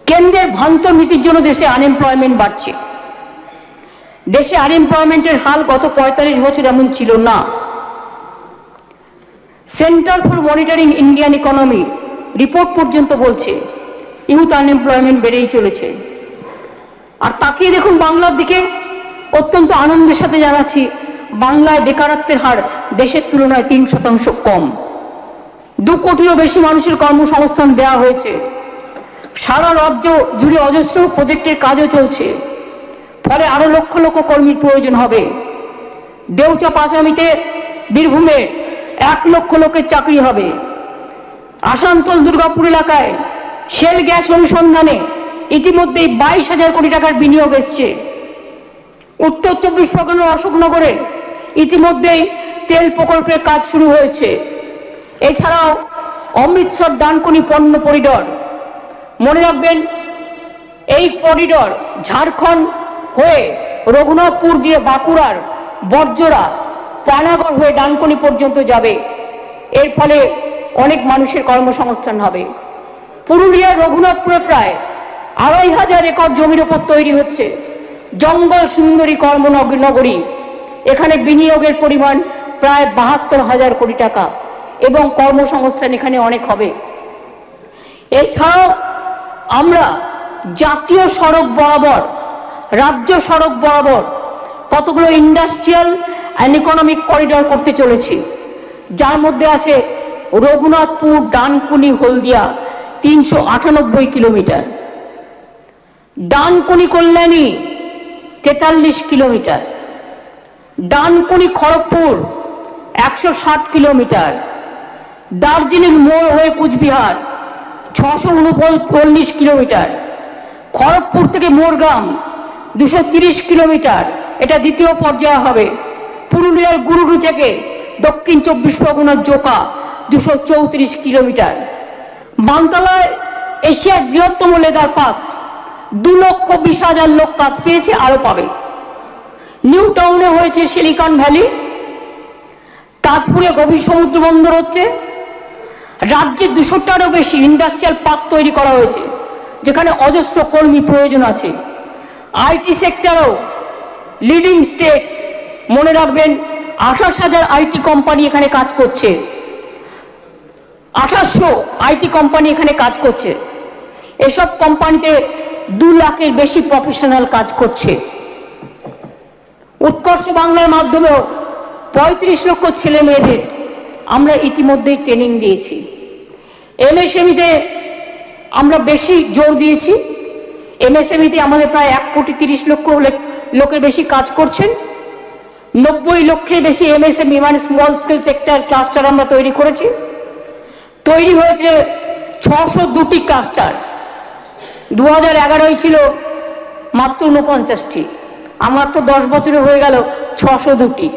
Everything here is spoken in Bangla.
কেন্দ্রের ভ্রান্ত নীতির জন্য দেশে আনএমপ্লয়মেন্ট বাড়ছে। দেশে আনএমপ্লয়মেন্টের হাল গত ৪৫ বছর এমন ছিল না। Centre for monitoring Indian economy report পর্যন্ত বলছে ইউথ আনএমপ্লয়মেন্ট বেড়েই চলেছে। আর তাকিয়ে দেখুন বাংলার দিকে, অত্যন্ত আনন্দের সাথে জানাচ্ছি বাংলায় বেকারত্বের হার দেশের তুলনায় ৩% কম। ২ কোটিরও বেশি মানুষের কর্মসংস্থান দেওয়া হয়েছে। সারা রাজ্য জুড়ে অজস্র প্রজেক্টের কাজও চলছে, ফলে আরো লক্ষ লক্ষ কর্মীর প্রয়োজন হবে। দেউচা পাঁচামিতে বীরভূমে ১ লক্ষ লোকের চাকরি হবে। আসানসোল দুর্গাপুর এলাকায় শেল গ্যাস অনুসন্ধানে ইতিমধ্যেই ২২,০০০ কোটি টাকার বিনিয়োগ এসছে। উত্তর ২৪ পরগনার অশোকনগরে ইতিমধ্যেই তেল প্রকল্পের কাজ শুরু হয়েছে। এছাড়াও অমৃতসর ডানকুনি পণ্য করিডর, মনে রাখবেন এই করিডর ঝাড়খণ্ড হয়ে রঘুনাথপুর দিয়ে বাঁকুড়ার বর্জরা পানাগড় হয়ে ডানকুনি পর্যন্ত যাবে। এর ফলে অনেক মানুষের কর্মসংস্থান হবে। পুরুলিয়ার রঘুনাথপুরে প্রায় ২৫০০ একর জমির ওপর তৈরি হচ্ছে জঙ্গল সুন্দরী কর্মনগরী। এখানে বিনিয়োগের পরিমাণ প্রায় ৭২,০০০ কোটি টাকা এবং কর্মসংস্থান এখানে অনেক হবে। এছাড়াও আমরা জাতীয় সড়ক বরাবর, রাজ্য সড়ক বরাবর কতগুলো ইন্ডাস্ট্রিয়াল অ্যান্ড ইকোনমিক করিডর করতে চলেছি, যার মধ্যে আছে রঘুনাথপুর ডানকুনি হলদিয়া ৩৯৮ kilometre, Dankuni Kalyani ৪৩ kilometre, Dankuni Kharagpur ১৬০ kilometre, Darjeeling মোড় হয়ে কুচবিহার ৬৩৯ কিলোমিটার, খড়গপুর থেকে মোরগ্রাম ২৩০ কিলোমিটার, এটা দ্বিতীয় পর্যায়ে হবে। পুরুলিয়ার গুরুডু থেকে দক্ষিণ ২৪ পরগনার জোকা ২৩৪ কিলোমিটার। বানতলায় এশিয়ার বৃহত্তম লেদার পার্ক, ২,২০,০০০ লোক কাজ পেয়েছে, আরো পাবে। নিউ টাউনে হয়েছে সিলিকন ভ্যালি, তাজপুরে গভীর সমুদ্র বন্দর হচ্ছে। রাজ্যে ২০০টারও বেশি ইন্ডাস্ট্রিয়াল পার্ক তৈরি করা হয়েছে, যেখানে অজস্র কর্মী প্রয়োজন আছে। আইটি সেক্টরেও লিডিং স্টেট, মনে রাখবেন ২৮,০০০ আইটি কোম্পানি এখানে কাজ করছে, ২৮০০ আইটি কোম্পানি এখানে কাজ করছে। এসব কোম্পানিতে ২ লাখের বেশি প্রফেশনাল কাজ করছে। উৎকর্ষ বাংলার মাধ্যমেও ৩৫ লক্ষ ছেলে মেয়েদের আমরা ইতিমধ্যেই ট্রেনিং দিয়েছি। এমএসএমইতে আমরা বেশি জোর দিয়েছি। এমএসএমইতে আমাদের প্রায় ১,৩০,০০,০০০ লোকের বেশি কাজ করছেন। ৯০ লক্ষের বেশি এমএসএমই মানে স্মল স্কেল সেক্টর ক্লাস্টার আমরা তৈরি করেছি। তৈরি হয়েছে ৬০২টি ক্লাস্টার। ২০১১ ছিল মাত্র ৪৯টি। আমার তো ১০ বছরে হয়ে গেল ৬০২টি।